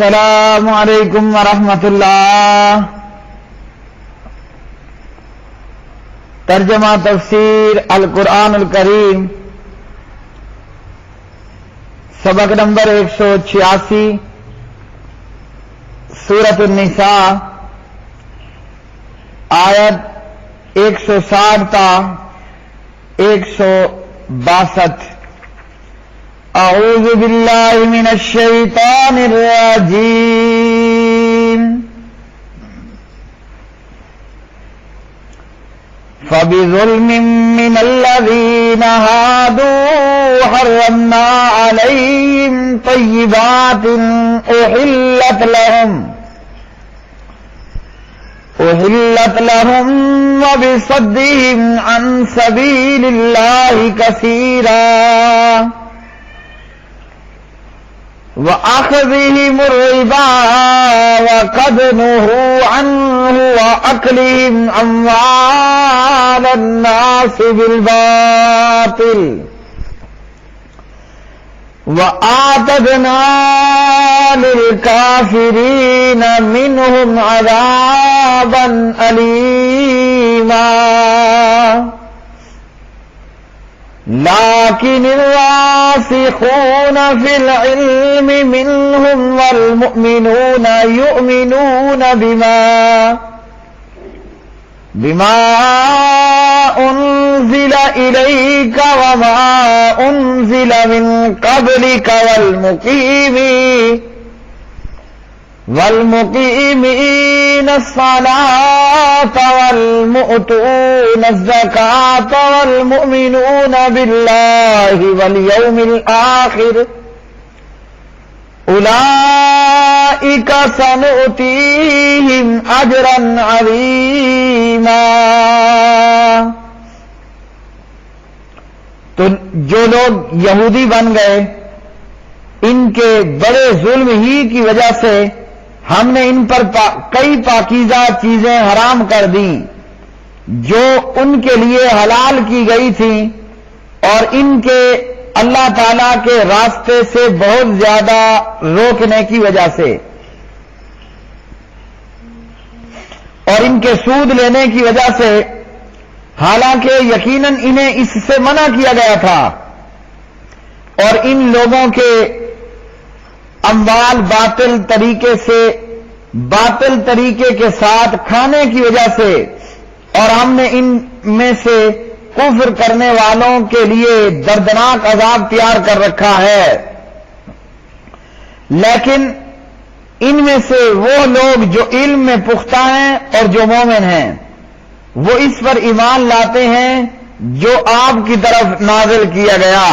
السلام علیکم ورحمۃ اللہ۔ ترجمہ تفسیر القرآن الکریم، سبق نمبر 186، سورۃ النساء، آیت 160 تا 162۔ اعوذ باللہ من الشیطان الرجیم۔ فبظلم من الذین هادوا حرمنا علیہم طیبات احلت لهم وبصدهم عن سبیل اللہ کثیرا وَأَخْذِهِمُ الرِّبَا وَقَدْ نُهُوا عَنْهُ وَأَكْلِهِمْ أَمْوَالَ النَّاسِ بِالْبَاطِلِ وَأَعْتَدْنَا لِلْكَافِرِينَ مِنْهُمْ عَذَابًا أَلِيمًا۔ لكن الراسخون في العلم منهم والمؤمنون يؤمنون بما أنزل إليك وما أنزل من قبلك والمقيمين الصلاة والمؤتون الزكاة والمؤمنون بالله واليوم الآخر أولئك سنؤتيهم أجرا عظيما۔ تو جو لوگ یہودی بن گئے، ان کے بڑے ظلم ہی کی وجہ سے ہم نے ان پر کئی پاکیزہ چیزیں حرام کر دیں جو ان کے لیے حلال کی گئی تھیں، اور ان کے اللہ تعالی کے راستے سے بہت زیادہ روکنے کی وجہ سے، اور ان کے سود لینے کی وجہ سے، حالانکہ یقیناً انہیں اس سے منع کیا گیا تھا، اور ان لوگوں کے اموال باطل طریقے کے ساتھ کھانے کی وجہ سے، اور ہم نے ان میں سے کفر کرنے والوں کے لیے دردناک عذاب تیار کر رکھا ہے۔ لیکن ان میں سے وہ لوگ جو علم میں پختہ ہیں اور جو مومن ہیں، وہ اس پر ایمان لاتے ہیں جو آپ کی طرف نازل کیا گیا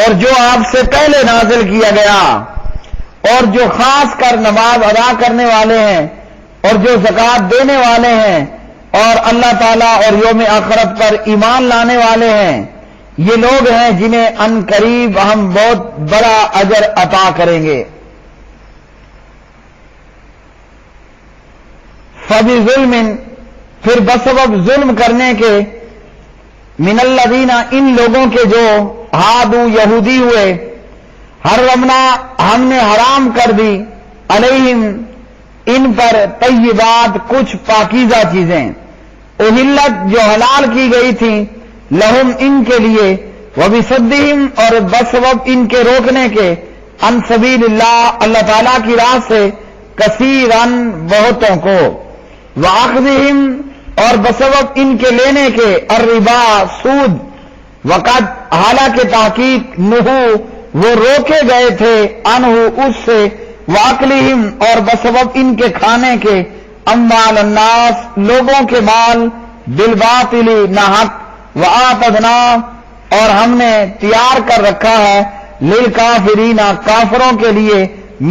اور جو آپ سے پہلے نازل کیا گیا، اور جو خاص کر نماز ادا کرنے والے ہیں اور جو زکوٰۃ دینے والے ہیں اور اللہ تعالیٰ اور یوم آخرت پر ایمان لانے والے ہیں، یہ لوگ ہیں جنہیں ان قریب ہم بہت بڑا اجر عطا کریں گے۔ فبظلم، پھر بسبب ظلم کرنے کے، من الذین، ان لوگوں کے جو ہادو یہودی ہوئے، حرمنا، ہم نے حرام کر دی، علیہم، ان پر، طیبات، کچھ پاکیزہ چیزیں، احلت، جو حلال کی گئی تھیں، لہم، ان کے لیے، وبصدہم، اور بسبب ان کے روکنے کے، عن سبیل اللہ، اللہ تعالیٰ کی راہ سے، کثیرن، بہتوں کو، واخذہم، اور بسبب ان کے لینے کے، الربا، سود، وقد، حالانکہ تحقیق، نہو، وہ روکے گئے تھے، انہو، اس سے، واکلہم، اور بسبب ان کے کھانے کے، اموال الناس، لوگوں کے مال، بالباطل، ناحق، وآتدنا، اور ہم نے تیار کر رکھا ہے، للکافرین، کافروں کے لیے،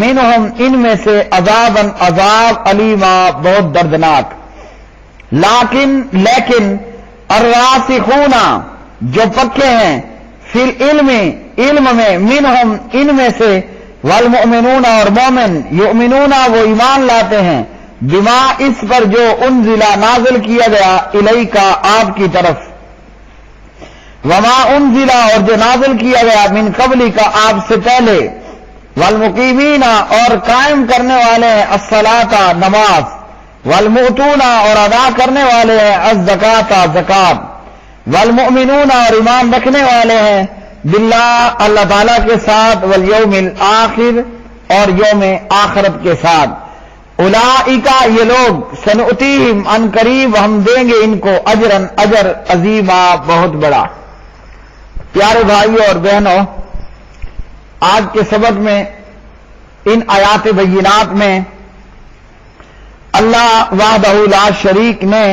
منہم، ان میں سے، عذاباً، عذاب، علیما، بہت دردناک۔ لیکن الراسخون، جو پکے ہیں، فی العلم، علم میں، منہم، ان میں سے، والمؤمنون، اور مومن، یؤمنون، وہ ایمان لاتے ہیں، بما، اس پر جو انزل، نازل کیا گیا، الیکا، آپ کی طرف، وما انزل، اور جو نازل کیا گیا، من قبل کا، آپ سے پہلے، والمقیمین اور قائم کرنے والے ہیں الصلاۃ نماز، والمؤتون اور ادا کرنے والے ہیں الزکاۃ زکات، والمؤمنون اور ایمان رکھنے والے ہیں باللہ اللہ تعالیٰ کے ساتھ، والیوم الآخر اور یوم آخرت کے ساتھ، اولئک یہ لوگ سنؤتیہم ان قریب ہم دیں گے ان کو اجرا اجر عظیما بہت بڑا۔ پیارے بھائیوں اور بہنوں، آج کے سبق میں ان آیات بینات میں اللہ وحدہ لا شریک نے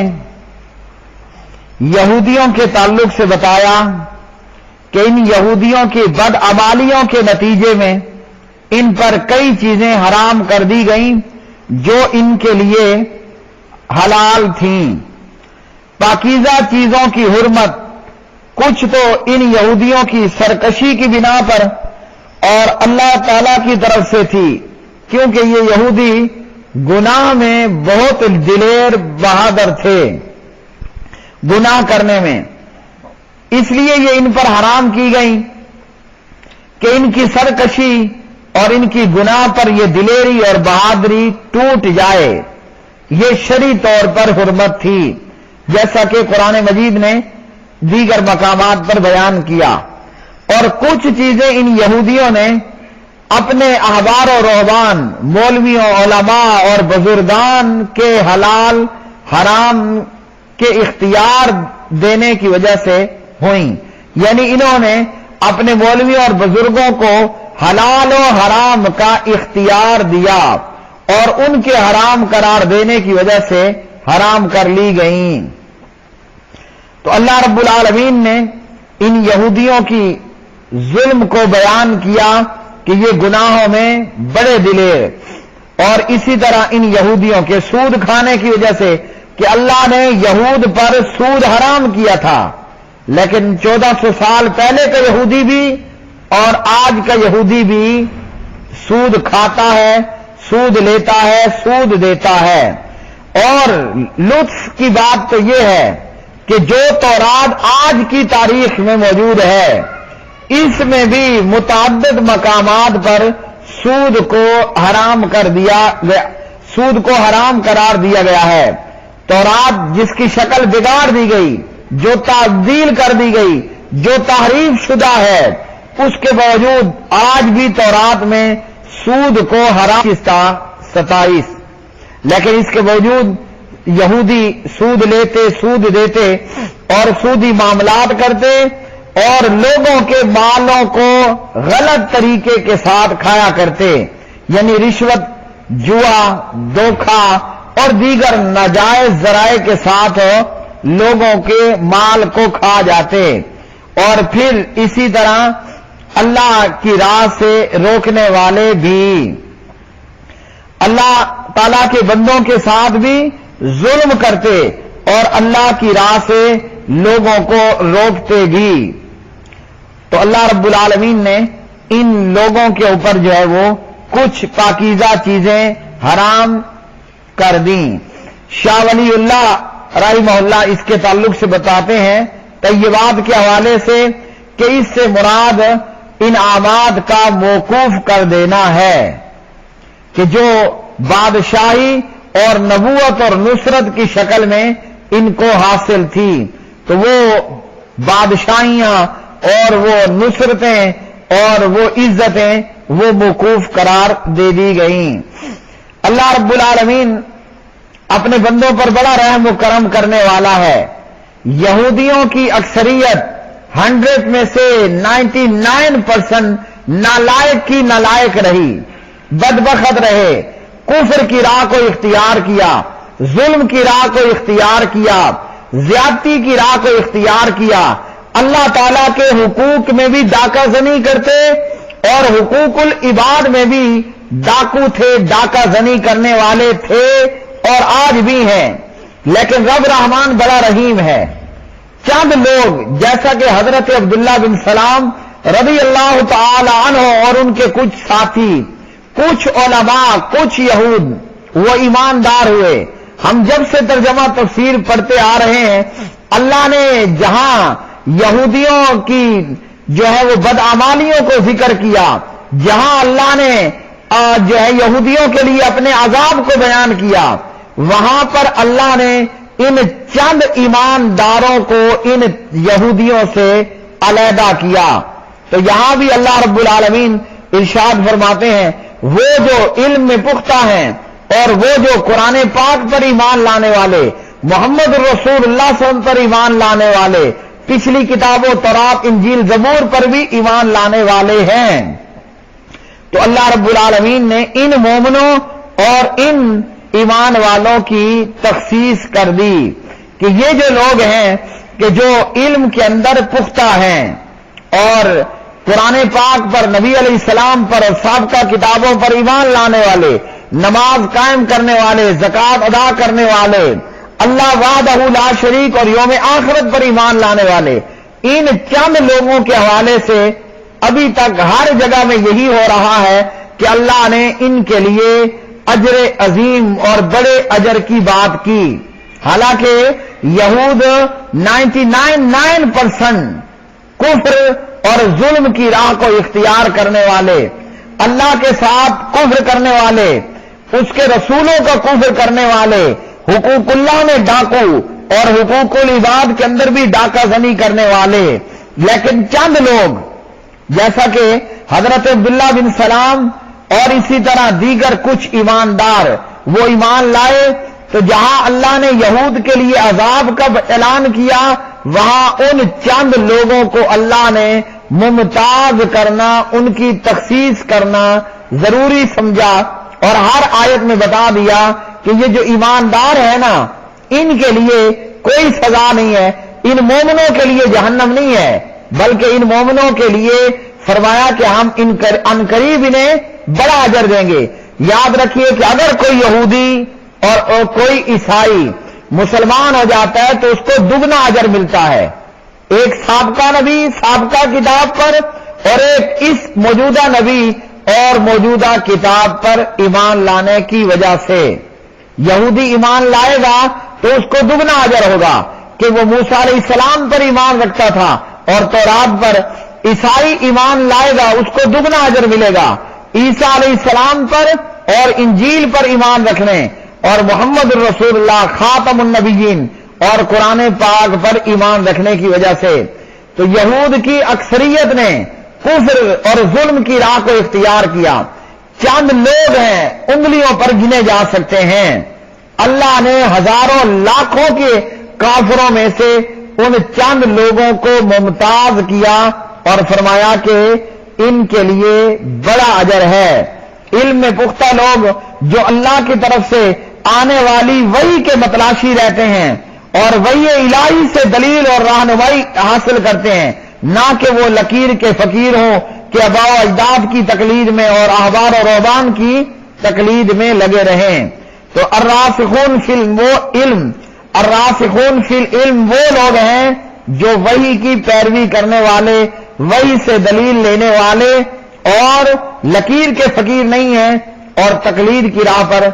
یہودیوں کے تعلق سے بتایا کہ ان یہودیوں کی بدعمالیوں کے نتیجے میں ان پر کئی چیزیں حرام کر دی گئیں جو ان کے لیے حلال تھیں۔ پاکیزہ چیزوں کی حرمت کچھ تو ان یہودیوں کی سرکشی کی بنا پر اور اللہ تعالی کی طرف سے تھی، کیونکہ یہ یہودی گناہ میں بہت دلیر بہادر تھے گناہ کرنے میں، اس لیے یہ ان پر حرام کی گئی کہ ان کی سرکشی اور ان کی گناہ پر یہ دلیری اور بہادری ٹوٹ جائے، یہ شرعی طور پر حرمت تھی، جیسا کہ قرآن مجید نے دیگر مقامات پر بیان کیا۔ اور کچھ چیزیں ان یہودیوں نے اپنے احبار و رہبان، مولویوں، علماء اور بزرگان کے حلال حرام کے اختیار دینے کی وجہ سے ہوئیں، یعنی انہوں نے اپنے مولویوں اور بزرگوں کو حلال و حرام کا اختیار دیا اور ان کے حرام قرار دینے کی وجہ سے حرام کر لی گئیں۔ تو اللہ رب العالمین نے ان یہودیوں کی ظلم کو بیان کیا کہ یہ گناہوں میں بڑے دلیر، اور اسی طرح ان یہودیوں کے سود کھانے کی وجہ سے کہ اللہ نے یہود پر سود حرام کیا تھا، لیکن 1400 سال پہلے کا یہودی بھی اور آج کا یہودی بھی سود کھاتا ہے، سود لیتا ہے، سود دیتا ہے۔ اور لطف کی بات تو یہ ہے کہ جو تورات آج کی تاریخ میں موجود ہے اس میں بھی متعدد مقامات پر سود کو حرام کر دیا گیا، سود کو حرام قرار دیا گیا ہے۔ تورات جس کی شکل بگاڑ دی گئی، جو تعدیل کر دی گئی، جو تحریف شدہ ہے، اس کے باوجود آج بھی تورات میں سود کو حرام 27، لیکن اس کے باوجود یہودی سود لیتے، سود دیتے اور سودی معاملات کرتے اور لوگوں کے مالوں کو غلط طریقے کے ساتھ کھایا کرتے، یعنی رشوت، جوا، دھوکہ اور دیگر ناجائز ذرائع کے ساتھ لوگوں کے مال کو کھا جاتے، اور پھر اسی طرح اللہ کی راہ سے روکنے والے بھی اللہ تعالیٰ کے بندوں کے ساتھ بھی ظلم کرتے اور اللہ کی راہ سے لوگوں کو روکتے بھی۔ تو اللہ رب العالمین نے ان لوگوں کے اوپر جو ہے وہ کچھ پاکیزہ چیزیں حرام کر دیں۔ شاہ ولی اللہ رحمہ اللہ اس کے تعلق سے بتاتے ہیں طیبات کے حوالے سے کہ اس سے مراد انعامات کا موقوف کر دینا ہے کہ جو بادشاہی اور نبوت اور نصرت کی شکل میں ان کو حاصل تھی، تو وہ بادشاہیاں اور وہ نصرتیں اور وہ عزتیں وہ موقوف قرار دے دی گئیں۔ اللہ رب العالمین اپنے بندوں پر بڑا رحم و کرم کرنے والا ہے۔ یہودیوں کی اکثریت 100 میں سے 99% نالائق کی نالائق رہی، بدبخت رہے، کفر کی راہ کو اختیار کیا، ظلم کی راہ کو اختیار کیا، زیادتی کی راہ کو اختیار کیا، اللہ تعالیٰ کے حقوق میں بھی ڈاکہ زنی کرتے اور حقوق العباد میں بھی ڈاکو تھے، ڈاکہ زنی کرنے والے تھے اور آج بھی ہیں۔ لیکن رب رحمان بڑا رحیم ہے۔ چند لوگ جیسا کہ حضرت عبداللہ بن سلام رضی اللہ تعالی عنہ اور ان کے کچھ ساتھی، کچھ علماء، کچھ یہود وہ ایماندار ہوئے۔ ہم جب سے ترجمہ تفسیر پڑھتے آ رہے ہیں، اللہ نے جہاں یہودیوں کی جو ہے وہ بدعمالیوں کو ذکر کیا جہاں اللہ نے جو ہے یہودیوں کے لیے اپنے عذاب کو بیان کیا، وہاں پر اللہ نے ان چند ایمانداروں کو ان یہودیوں سے علیحدہ کیا۔ تو یہاں بھی اللہ رب العالمین ارشاد فرماتے ہیں وہ جو علم میں پختہ ہیں اور وہ جو قرآن پاک پر ایمان لانے والے، محمد رسول اللہ صلی اللہ علیہ وسلم پر ایمان لانے والے، پچھلی کتابوں تورات انجیل زبور پر بھی ایمان لانے والے ہیں۔ تو اللہ رب العالمین نے ان مومنوں اور ان ایمان والوں کی تخصیص کر دی کہ یہ جو لوگ ہیں کہ جو علم کے اندر پختہ ہیں اور قرآن پاک پر، نبی علیہ السلام پر اور سابقہ کتابوں پر ایمان لانے والے، نماز قائم کرنے والے، زکوٰۃ ادا کرنے والے، اللہ وحدہ لا شریک اور یوم آخرت پر ایمان لانے والے، ان چند لوگوں کے حوالے سے ابھی تک ہر جگہ میں یہی ہو رہا ہے کہ اللہ نے ان کے لیے اجر عظیم اور بڑے اجر کی بات کی۔ حالانکہ یہود 99% کفر اور ظلم کی راہ کو اختیار کرنے والے، اللہ کے ساتھ کفر کرنے والے، اس کے رسولوں کا کفر کرنے والے، حقوق اللہ میں ڈاکو اور حقوق العباد کے اندر بھی ڈاکہ زنی کرنے والے، لیکن چند لوگ جیسا کہ حضرت عبداللہ بن سلام اور اسی طرح دیگر کچھ ایماندار وہ ایمان لائے، تو جہاں اللہ نے یہود کے لیے عذاب کا اعلان کیا وہاں ان چند لوگوں کو اللہ نے ممتاز کرنا، ان کی تخصیص کرنا ضروری سمجھا اور ہر آیت میں بتا دیا کہ یہ جو ایماندار ہیں نا ان کے لیے کوئی سزا نہیں ہے، ان مومنوں کے لیے جہنم نہیں ہے، بلکہ ان مومنوں کے لیے فرمایا کہ ہم ان قریب انہیں بڑا اجر دیں گے۔ یاد رکھیے کہ اگر کوئی یہودی اور کوئی عیسائی مسلمان ہو جاتا ہے تو اس کو دگنا اجر ملتا ہے، ایک سابقہ نبی سابقہ کتاب پر اور ایک اس موجودہ نبی اور موجودہ کتاب پر ایمان لانے کی وجہ سے۔ یہودی ایمان لائے گا تو اس کو دگنا اجر ہوگا کہ وہ موسیٰ علیہ السلام پر ایمان رکھتا تھا اور تورات پر، عیسائی ایمان لائے گا اس کو دگنا اجر ملے گا عیسیٰ علیہ السلام پر اور انجیل پر ایمان رکھنے اور محمد رسول اللہ خاتم النبیین اور قرآن پاک پر ایمان رکھنے کی وجہ سے۔ تو یہود کی اکثریت نے کفر اور ظلم کی راہ کو اختیار کیا، چند لوگ ہیں انگلیوں پر گنے جا سکتے ہیں، اللہ نے ہزاروں لاکھوں کے کافروں میں سے ان چند لوگوں کو ممتاز کیا اور فرمایا کہ ان کے لیے بڑا اجر ہے۔ علم میں پختہ لوگ جو اللہ کی طرف سے آنے والی وحی کے متلاشی رہتے ہیں اور وحی الہی سے دلیل اور رہنمائی حاصل کرتے ہیں، نہ کہ وہ لکیر کے فقیر ہوں کہ آباء و اجداد کی تقلید میں اور احبار و رہبان کی تقلید میں لگے رہیں۔ تو الراسخون فی العلم وہ لوگ ہیں جو وحی کی پیروی کرنے والے، وحی سے دلیل لینے والے اور لکیر کے فقیر نہیں ہیں اور تقلید کی راہ پر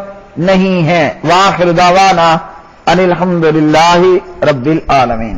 نہیں ہیں۔ وآخر دعوانا ان الحمد للہ رب العالمین۔